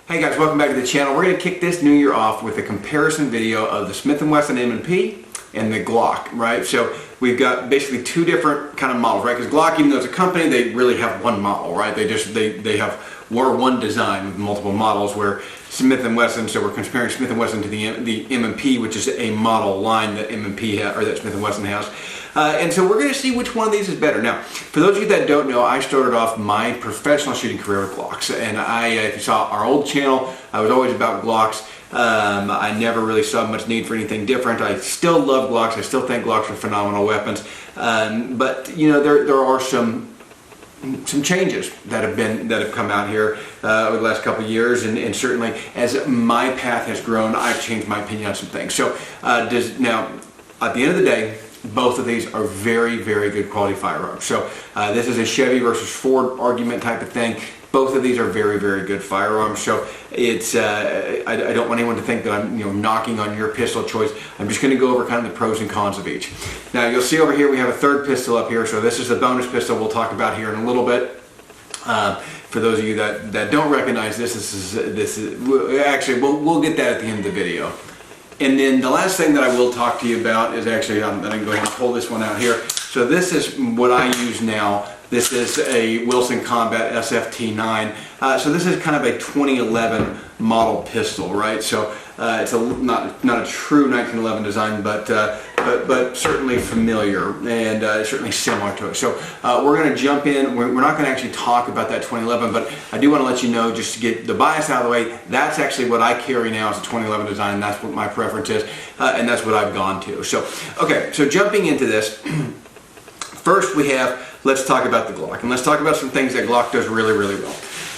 Hey guys, welcome back to the channel. We're going to kick this new year off with a comparison video of the Smith & Wesson M&P and the Glock, right? So we've got basically two different kind of models, right? Because Glock, even though it's a company, they really have one model, right? They have one design with multiple models, where Smith & Wesson, so we're comparing Smith & Wesson to the M&P, which is a model line that M&P or that Smith & Wesson has. And so we're going to see which one of these is better. Now, for those of you that don't know, I started off my professional shooting career with Glocks. And if you saw our old channel, I was always about Glocks. I never really saw much need for anything different. I still love Glocks. I still think Glocks are phenomenal weapons. But you know, there are some changes that have come out here over the last couple of years, and certainly as my path has grown, I've changed my opinion on some things. So now, at the end of the day, both of these are very, very good quality firearms. So this is a Chevy versus Ford argument type of thing. Both of these are very, very good firearms. So it's I don't want anyone to think that I'm knocking on your pistol choice. I'm just going to go over kind of the pros and cons of each. Now you'll see over here we have a third pistol up here. So this is the bonus pistol we'll talk about here in a little bit. For those of you that don't recognize this is actually we'll get that at the end of the video. And then the last thing that I will talk to you about is actually, I'm going to go ahead and pull this one out here. So this is what I use now. This is a Wilson Combat SFT9. So this is kind of a 2011 model pistol, right? So it's not a true 1911 design, but certainly familiar and certainly similar to it. So we're going to jump in. We're not going to actually talk about that 2011, but I do want to let you know, just to get the bias out of the way, that's actually what I carry now as a 2011 design, and that's what my preference is, and that's what I've gone to. So, okay, so jumping into this, first let's talk about the Glock, and let's talk about some things that Glock does really, really well.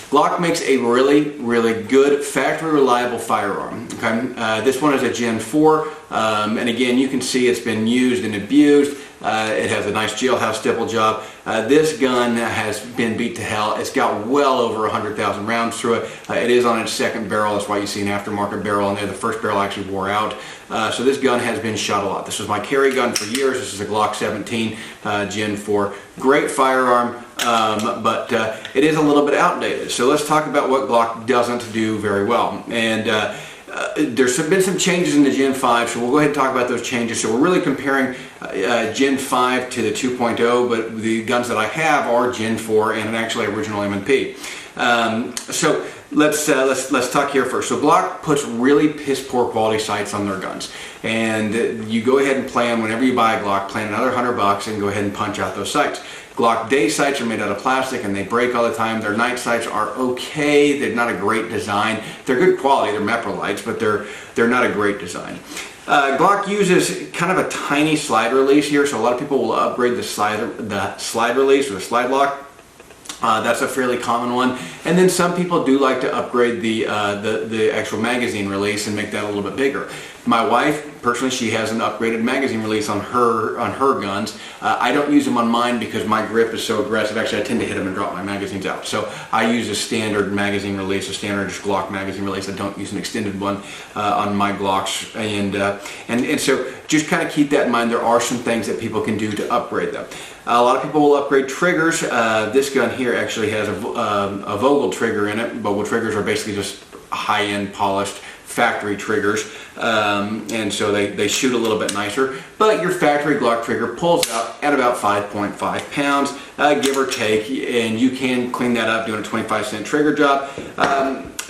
Glock makes a really, really good factory reliable firearm. Okay, this one is a Gen 4, and again, you can see it's been used and abused. It has a nice jailhouse stipple job. This gun has been beat to hell. It's got well over 100,000 rounds through it. It is on its second barrel. That's why you see an aftermarket barrel in there. The first barrel actually wore out. So this gun has been shot a lot. This was my carry gun for years. This is a Glock 17 Gen 4. Great firearm, but it is a little bit outdated. So let's talk about what Glock doesn't do very well. And there's been some changes in the Gen 5, so we'll go ahead and talk about those changes. So we're really comparing Gen 5 to the 2.0, but the guns that I have are Gen 4 and an actually original M&P. So let's talk here first. So Glock puts really piss poor quality sights on their guns, and you go ahead and plan whenever you buy a Glock, plan another $100 and go ahead and punch out those sights. Glock day sights are made out of plastic and they break all the time. Their night sights are okay. They're not a great design. They're good quality. They're Mepra lights, but they're not a great design. Glock uses kind of a tiny slide release here, so a lot of people will upgrade the slide release or the slide lock. That's a fairly common one, and then some people do like to upgrade the actual magazine release and make that a little bit bigger. My wife, personally, she has an upgraded magazine release on her guns. I don't use them on mine because my grip is so aggressive. Actually, I tend to hit them and drop my magazines out. So I use a standard magazine release, a standard Glock magazine release. I don't use an extended one on my Glocks, and so just kind of keep that in mind. There are some things that people can do to upgrade them. A lot of people will upgrade triggers. This gun here actually has a Vogel trigger in it. Vogel triggers are basically just high-end polished factory triggers, and so they shoot a little bit nicer, but your factory Glock trigger pulls out at about 5.5 pounds, give or take, and you can clean that up doing a 25-cent trigger job.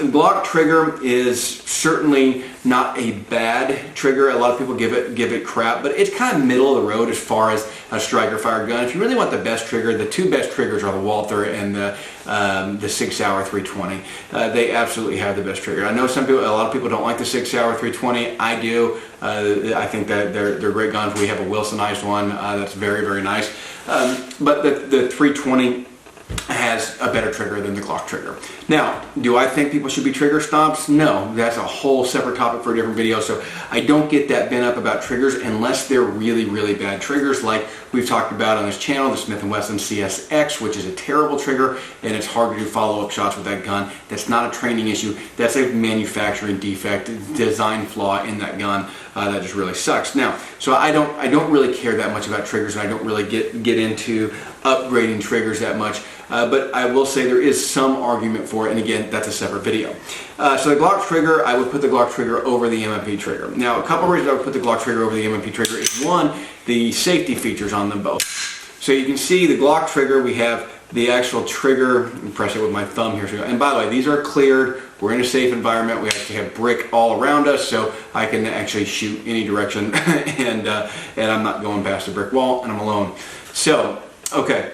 Glock trigger is certainly not a bad trigger. A lot of people give it crap, but it's kind of middle of the road as far as a striker fire gun. If you really want the best trigger, the two best triggers are the Walther and the 6 Hour 320. They absolutely have the best trigger. I know a lot of people don't like the 6 Hour 320. I do. I think that they're great guns. We have a Wilsonized one that's very, very nice. But the 320 has a better trigger than the Glock trigger. Now, do I think people should be trigger stomps? No, that's a whole separate topic for a different video. So I don't get that bent up about triggers unless they're really, really bad triggers, like we've talked about on this channel, the Smith & Wesson CSX, which is a terrible trigger, and it's hard to do follow-up shots with that gun. That's not a training issue. That's a manufacturing defect, design flaw in that gun that just really sucks. Now, so I don't really care that much about triggers, and I don't really get into upgrading triggers that much. but I will say there is some argument for it, and again, that's a separate video. So the Glock trigger, I would put the Glock trigger over the M&P trigger. Now, a couple of reasons I would put the Glock trigger over the M&P trigger is one, the safety features on them both. So you can see the Glock trigger, we have the actual trigger, press it with my thumb here. And by the way, these are cleared. We're in a safe environment. We actually have brick all around us, so I can actually shoot any direction, and I'm not going past a brick wall, and I'm alone. So, okay.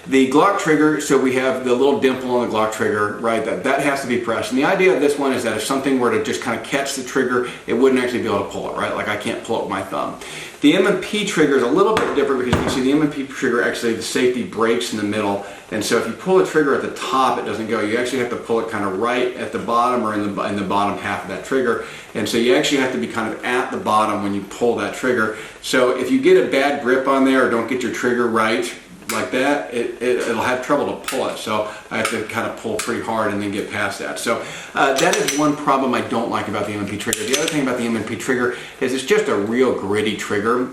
The Glock trigger, so we have the little dimple on the Glock trigger, right? That has to be pressed. And the idea of this one is that if something were to just kind of catch the trigger, it wouldn't actually be able to pull it, right? Like I can't pull it with my thumb. The M&P trigger is a little bit different because you can see the M&P trigger, actually the safety breaks in the middle. And so if you pull the trigger at the top, it doesn't go. You actually have to pull it kind of right at the bottom or in the bottom half of that trigger. And so you actually have to be kind of at the bottom when you pull that trigger. So if you get a bad grip on there or don't get your trigger right, like that, it'll have trouble to pull it. So I have to kind of pull pretty hard and then get past that. So that is one problem I don't like about the M&P trigger. The other thing about the M&P trigger is it's just a real gritty trigger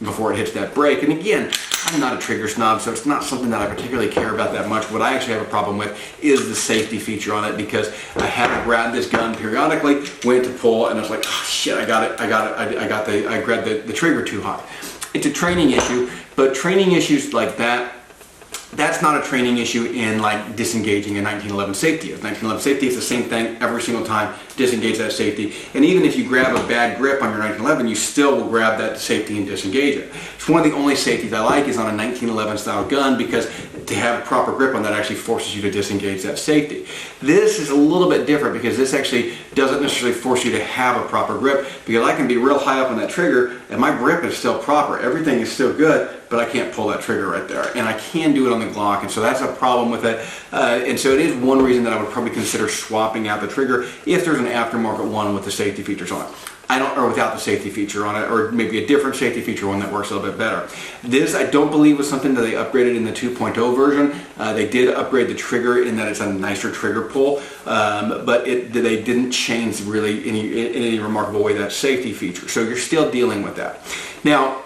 before it hits that break. And again, I'm not a trigger snob, so it's not something that I particularly care about that much. What I actually have a problem with is the safety feature on it, because I have grabbed this gun periodically, went to pull, and I was like, oh shit, I grabbed the trigger too high. It's a training issue, but training issues like that, that's not a training issue in like disengaging a 1911 safety. A 1911 safety is the same thing every single time, disengage that safety. And even if you grab a bad grip on your 1911, you still will grab that safety and disengage it. It's one of the only safeties I like is on a 1911 style gun, because to have a proper grip on that actually forces you to disengage that safety. This is a little bit different because this actually doesn't necessarily force you to have a proper grip, because I can be real high up on that trigger and my grip is still proper. Everything is still good, but I can't pull that trigger right there. And I can do it on the Glock, and so that's a problem with it. And so it is one reason that I would probably consider swapping out the trigger if there's an aftermarket one with the safety features on it. Or without the safety feature on it, or maybe a different safety feature one that works a little bit better. This, I don't believe, was something that they upgraded in the 2.0 version. They did upgrade the trigger in that it's a nicer trigger pull, but they didn't change really in any remarkable way that safety feature. So you're still dealing with that. Now,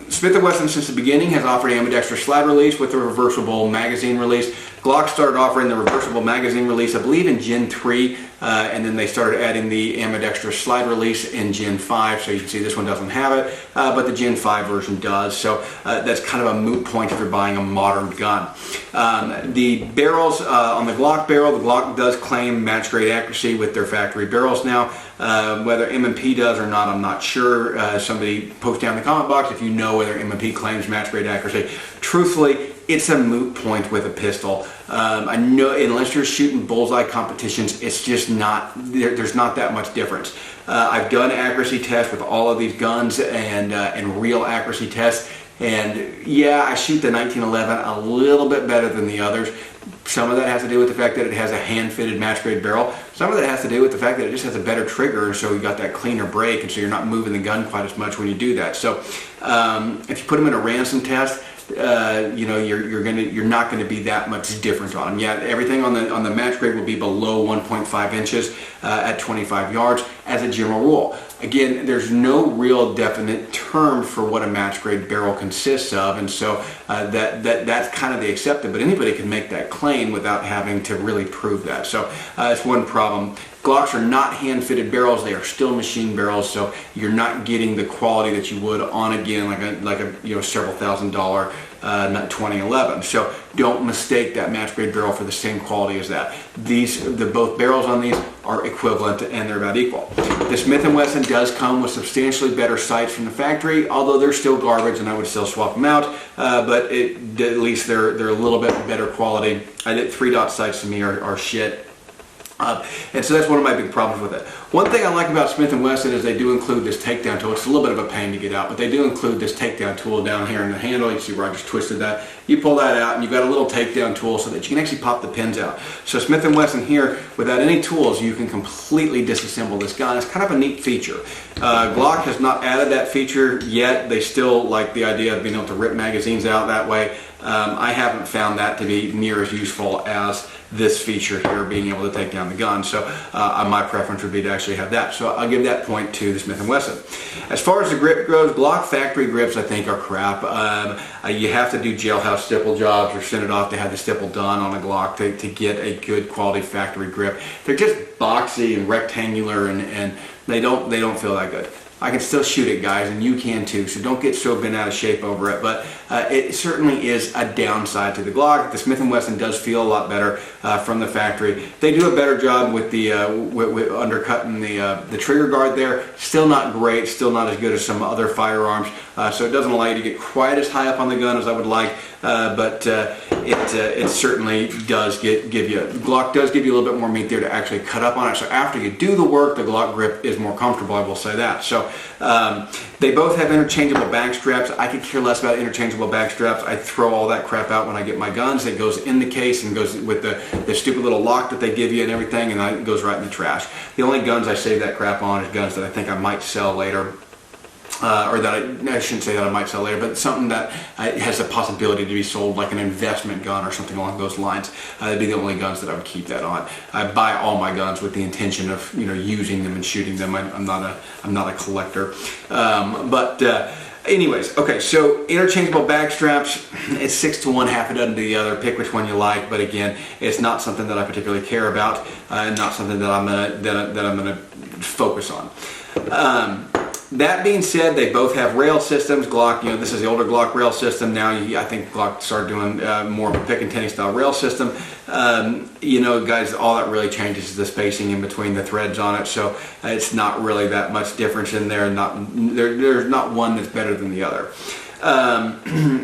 Smith & Wesson since the beginning has offered ambidextrous slide release with the reversible magazine release. Glock started offering the reversible magazine release, I believe, in Gen 3, and then they started adding the ambidextrous slide release in Gen 5. So you can see this one doesn't have it, but the Gen 5 version does. So that's kind of a moot point if you're buying a modern gun. The barrels on the Glock barrel, the Glock does claim match grade accuracy with their factory barrels now. Whether M&P does or not, I'm not sure. Somebody post down in the comment box if you know whether M&P claims match grade accuracy. Truthfully, it's a moot point with a pistol. I know unless you're shooting bullseye competitions, it's just not, there's not that much difference. I've done accuracy tests with all of these guns and real accuracy tests, and yeah, I shoot the 1911 a little bit better than the others. Some of that has to do with the fact that it has a hand-fitted match grade barrel. Some of that has to do with the fact that it just has a better trigger, so you got that cleaner break, and so you're not moving the gun quite as much when you do that. So if you put them in a ransom test, you're not going to be that much different on them. Yeah, everything on the match grade will be below 1.5 inches at 25 yards as a general rule. Again, there's no real definite term for what a match grade barrel consists of, and so that's kind of the accepted. But anybody can make that claim without having to really prove that. So it's one problem. Glocks are not hand-fitted barrels; they are still machine barrels, so you're not getting the quality that you would on again like a several $1,000 2011. So don't mistake that match grade barrel for the same quality as that. Both barrels on these are equivalent and they're about equal. The Smith & Wesson does come with substantially better sights from the factory, although they're still garbage and I would still swap them out. But at least they're a little bit better quality. 3-dot sights to me are shit. And so that's one of my big problems with it. One thing I like about Smith & Wesson is they do include this takedown tool. It's a little bit of a pain to get out, but they do include this takedown tool down here in the handle. You see where I just twisted that. You pull that out and you've got a little takedown tool so that you can actually pop the pins out. So Smith & Wesson here, without any tools, you can completely disassemble this gun. It's kind of a neat feature. Glock has not added that feature yet. They still like the idea of being able to rip magazines out that way. I haven't found that to be near as useful as this feature here, being able to take down the gun. So my preference would be to actually have that. So I'll give that point to the Smith & Wesson. As far as the grip goes, Glock factory grips I think are crap. You have to do jailhouse stipple jobs or send it off to have the stipple done on a Glock to get a good quality factory grip. They're just boxy and rectangular, and they don't feel that good. I can still shoot it, guys, and you can too, so don't get so bent out of shape over it. But it certainly is a downside to the Glock. The Smith & Wesson does feel a lot better from the factory. They do a better job with the with undercutting the trigger guard there. Still not great, still not as good as some other firearms, so it doesn't allow you to get quite as high up on the gun as I would like, but it certainly does give you, Glock does give you a little bit more meat there to actually cut up on it. So after you do the work, the Glock grip is more comfortable, I will say that. So they both have interchangeable back straps. I could care less about interchangeable back straps. I throw all that crap out when I get my guns. It goes in the case and goes with the stupid little lock that they give you and everything, and it goes right in the trash. The only guns I save that crap on is guns that I think I might sell later. Or that I shouldn't say that I might sell later, but something that has the possibility to be sold, like an investment gun or something along those lines. That'd be the only guns that I would keep that on. I buy all my guns with the intention of using them and shooting them. I'm not a collector, anyways, okay, so interchangeable back straps, it's 6 to 1, half a dozen to the other. Pick which one you like, but again, it's not something that I particularly care about, and not something that I'm gonna focus on. That being said, they both have rail systems. Glock, this is the older Glock rail system. Now, I think Glock started doing more of a pick and tenny style rail system. Guys, all that really changes is the spacing in between the threads on it. So it's not really that much difference in there. There's not one that's better than the other.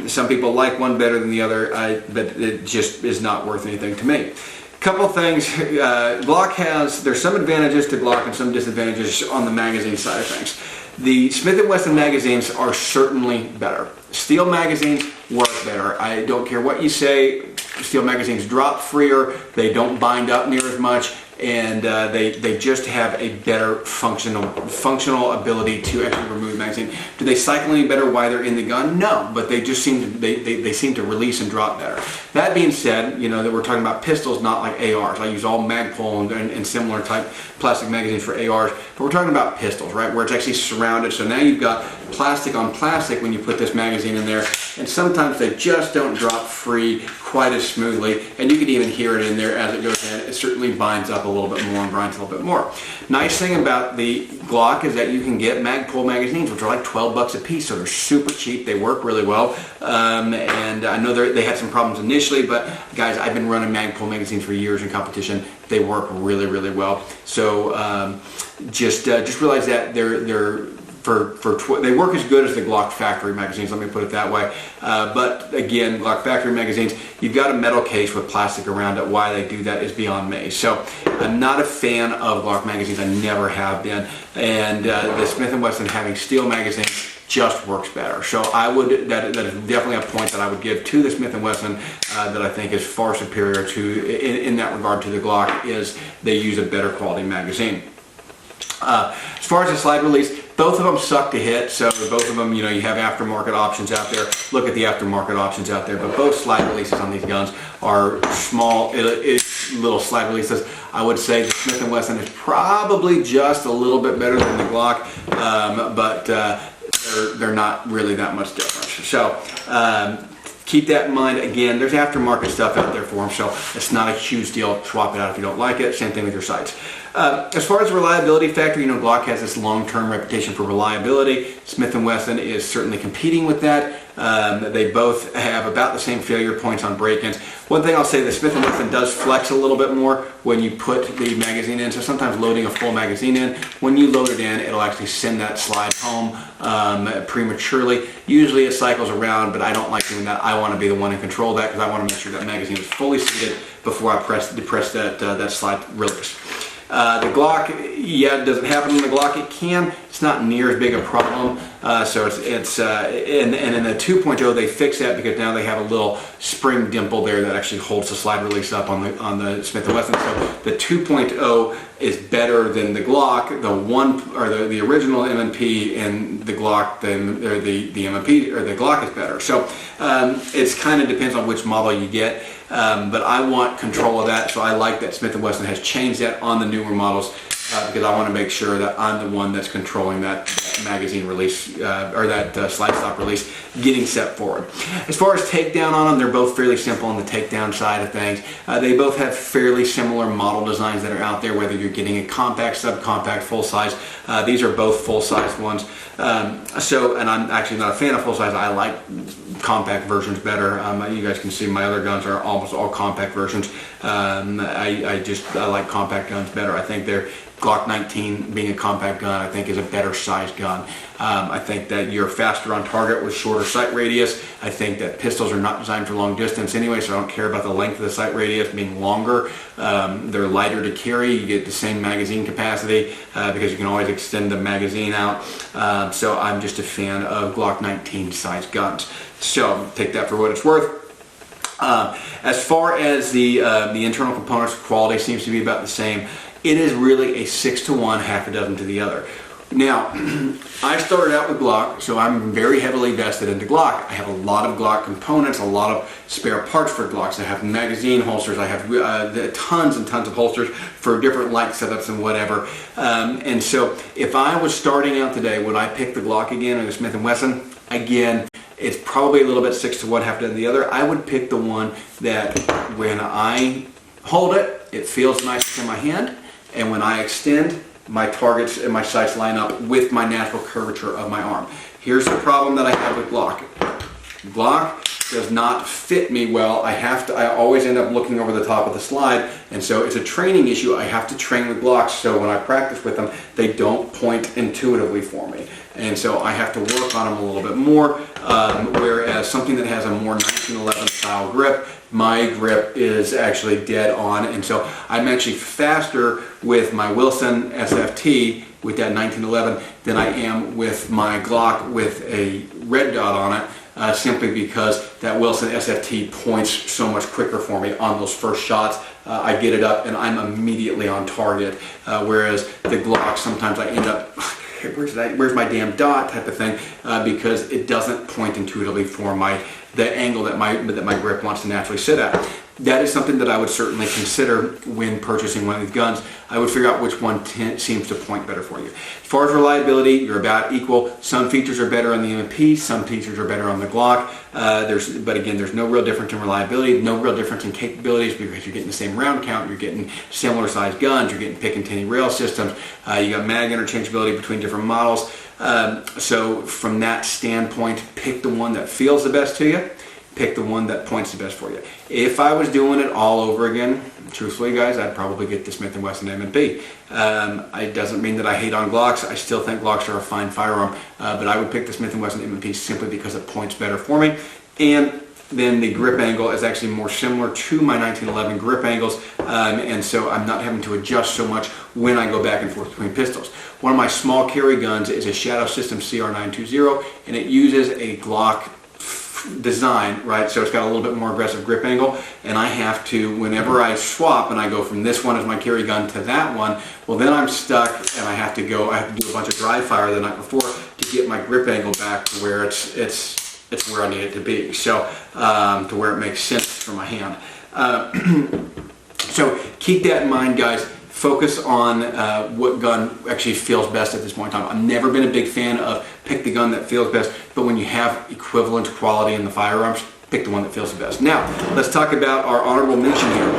Some people like one better than the other, but it just is not worth anything to me. Couple things. Glock there's some advantages to Glock and some disadvantages on the magazine side of things. The Smith & Wesson magazines are certainly better. Steel magazines work better. I don't care what you say. Steel magazines drop freer. They don't bind up near as much, and they just have a better functional ability to actually remove the magazine. Do they cycle any better while they're in the gun? No, but they just seem to release and drop better. That being said, that we're talking about pistols, not like ARs. I use all Magpul and similar type plastic magazines for ARs, but we're talking about pistols, right, where it's actually surrounded. So now you've got plastic on plastic when you put this magazine in there, and sometimes they just don't drop free quite as smoothly, and you can even hear it in there as it goes in. It certainly binds up a little bit more and grinds a little bit more. Nice thing about the Glock is that you can get Magpul magazines, which are like $12 a piece, so they're super cheap. They work really well, and I know they had some problems initially, but guys, I've been running Magpul magazines for years in competition. They work really, really well. So just realize that they work as good as the Glock factory magazines, let me put it that way. But again, Glock factory magazines, you've got a metal case with plastic around it. Why they do that is beyond me. So I'm not a fan of Glock magazines. I never have been. And the Smith & Wesson having steel magazines just works better. So that is definitely a point that I would give to the Smith & Wesson that I think is far superior in that regard to the Glock, is they use a better quality magazine. As far as the slide release, both of them suck to hit, so both of them, you have aftermarket options out there. Look at the aftermarket options out there, but both slide releases on these guns are small, little slide releases. I would say the Smith & Wesson is probably just a little bit better than the Glock, but they're not really that much different. So keep that in mind. Again, there's aftermarket stuff out there for them, so it's not a huge deal. Swap it out if you don't like it. Same thing with your sights. As far as the reliability factor, Glock has this long-term reputation for reliability. Smith & Wesson is certainly competing with that. They both have about the same failure points on break-ins. One thing I'll say, the Smith & Wesson does flex a little bit more when you put the magazine in. So sometimes loading a full magazine in, when you load it in, it'll actually send that slide home prematurely. Usually it cycles around, but I don't like doing that. I want to be the one in control of that, because I want to make sure that magazine is fully seated before I press that slide release. The Glock, it doesn't happen in the Glock. It can. It's not near as big a problem. So and in the 2.0 they fix that, because now they have a little spring dimple there that actually holds the slide release up on the Smith & Wesson. So the 2.0 is better than the Glock. The original M&P and the Glock, the M&P or the Glock is better. So it kind of depends on which model you get. but I want control of that, so I like that Smith & Wesson has changed that on the newer models, because I want to make sure that I'm the one that's controlling that magazine release, or that slide stop release getting set forward. As far as takedown on them, they're both fairly simple on the takedown side of things. They both have fairly similar model designs that are out there, whether you're getting a compact, subcompact, full size. These are both full size ones. And I'm actually not a fan of full size. I like compact versions better. You guys can see my other guns are almost all compact versions. I like compact guns better. I think they're Glock 19 being a compact gun, I think, is a better sized gun. I think that you're faster on target with shorter sight radius. I think that pistols are not designed for long distance anyway, so I don't care about the length of the sight radius being longer. They're lighter to carry. You get the same magazine capacity because you can always extend the magazine out. So I'm just a fan of Glock 19 size guns. So take that for what it's worth. As far as the internal components, quality seems to be about the same. It is really a 6-to-1, half a dozen to the other. Now, I started out with Glock, so I'm very heavily vested into Glock. I have a lot of Glock components, a lot of spare parts for Glocks. I have magazine holsters, I have tons and tons of holsters for different light setups and whatever. And so if I was starting out today, would I pick the Glock again or the Smith & Wesson? Again, it's probably a little bit 6-to-1, half a dozen to the other. I would pick the one that when I hold it, it feels nice in my hand. And when I extend, my targets and my sights line up with my natural curvature of my arm. Here's the problem that I have with Glock. Glock does not fit me well. I always end up looking over the top of the slide, and so it's a training issue. I have to train with Glocks, so when I practice with them, they don't point intuitively for me. And so I have to work on them a little bit more, whereas something that has a more 1911 style grip, my grip is actually dead on, and so I'm actually faster with my Wilson SFT with that 1911 than I am with my Glock with a red dot on it, simply because that Wilson SFT points so much quicker for me on those first shots. I get it up and I'm immediately on target, whereas the Glock, sometimes I end up where's my damn dot type of thing, because it doesn't point intuitively for the angle that my grip wants to naturally sit at. That is something that I would certainly consider when purchasing one of these guns. I would figure out which one seems to point better for you. As far as reliability, you're about equal. Some features are better on the M&P, some features are better on the Glock. But again, there's no real difference in reliability, no real difference in capabilities, because you're getting the same round count, you're getting similar sized guns, you're getting pick and tinny rail systems, you got mag interchangeability between different models. So from that standpoint, pick the one that feels the best to you. Pick the one that points the best for you. If I was doing it all over again, truthfully guys, I'd probably get the Smith & Wesson M&P. It doesn't mean that I hate on Glocks. I still think Glocks are a fine firearm, but I would pick the Smith & Wesson M&P simply because it points better for me. And then the grip angle is actually more similar to my 1911 grip angles, and so I'm not having to adjust so much when I go back and forth between pistols. One of my small carry guns is a Shadow System CR920, and it uses a Glock design, right? So it's got a little bit more aggressive grip angle, and I have to, whenever I swap and I go from this one as my carry gun to that one, well then I'm stuck and I have to do a bunch of dry fire the night before to get my grip angle back to where it's where I need it to be, so to where it makes sense for my hand. So keep that in mind, guys. Focus on what gun actually feels best at this point in time. I've never been a big fan of pick the gun that feels best, but when you have equivalent quality in the firearms, pick the one that feels the best. Now, let's talk about our honorable mention here.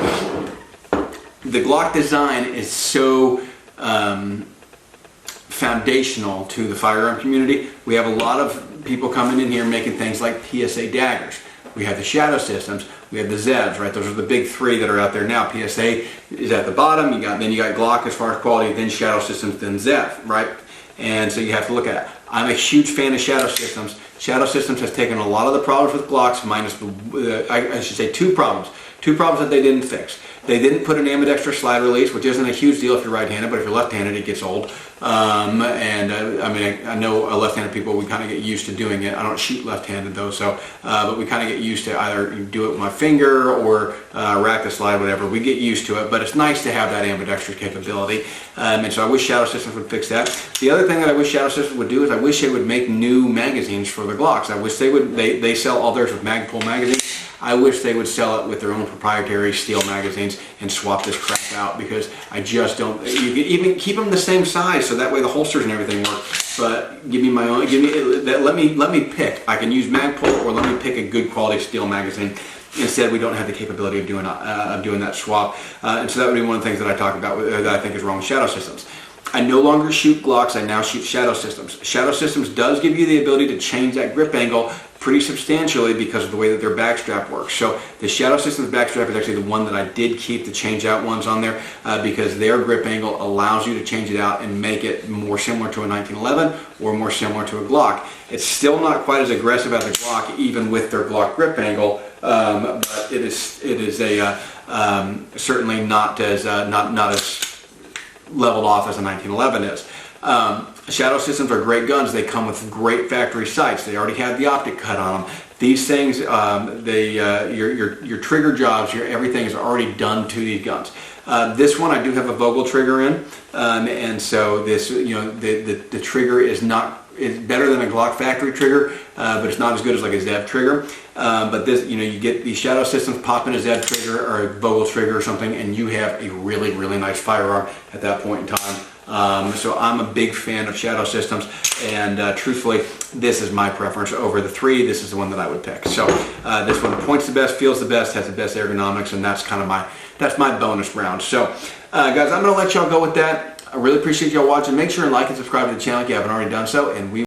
The Glock design is so foundational to the firearm community. We have a lot of people coming in here making things like PSA daggers. We have the Shadow Systems, we have the ZEVs, right? Those are the big three that are out there now. PSA is at the bottom, then you got Glock as far as quality, then Shadow Systems, then ZEV, right? And so you have to look at it. I'm a huge fan of Shadow Systems. Shadow Systems has taken a lot of the problems with Glocks, minus I should say two problems that they didn't fix. They didn't put an ambidextrous slide release, which isn't a huge deal if you're right-handed, but if you're left-handed, it gets old. I mean, I know left-handed people, we kind of get used to doing it. I don't shoot left-handed though, so but we kind of get used to either do it with my finger or rack the slide, whatever. We get used to it, but it's nice to have that ambidextrous capability. And so I wish Shadow Systems would fix that. The other thing that I wish Shadow Systems would do is I wish they would make new magazines for the Glocks. I wish they would. They sell all theirs with Magpul magazines. I wish they would sell it with their own proprietary steel magazines and swap this crap out, because I just don't. You can even keep them the same size, so that way the holsters and everything work. But give me my own. Let me pick. I can use Magpul, or let me pick a good quality steel magazine. Instead, we don't have the capability of doing that swap, and so that would be one of the things that I talk about that I think is wrong with Shadow Systems. I no longer shoot Glocks, I now shoot Shadow Systems. Shadow Systems does give you the ability to change that grip angle pretty substantially because of the way that their backstrap works. So the Shadow Systems backstrap is actually the one that I did keep the change out ones on there because their grip angle allows you to change it out and make it more similar to a 1911 or more similar to a Glock. It's still not quite as aggressive as a Glock, even with their Glock grip angle, but it is a certainly not as leveled off as a 1911 is. Shadow Systems are great guns. They come with great factory sights. They already have the optic cut on them. These things, your trigger jobs, everything is already done to these guns. This one I do have a Vogel trigger in, and so this, the trigger is better than a Glock factory trigger, but it's not as good as like a Zev trigger. But this, you get these Shadow Systems, pop in a Zev trigger or a Vogel trigger or something, and you have a really, really nice firearm at that point in time. So I'm a big fan of Shadow Systems, and truthfully, this is my preference over the three. This is the one that I would pick. So this one points the best, feels the best, has the best ergonomics, and that's kind of my bonus round. So guys, I'm going to let y'all go with that. I really appreciate y'all watching. Make sure and like and subscribe to the channel if you haven't already done so, and we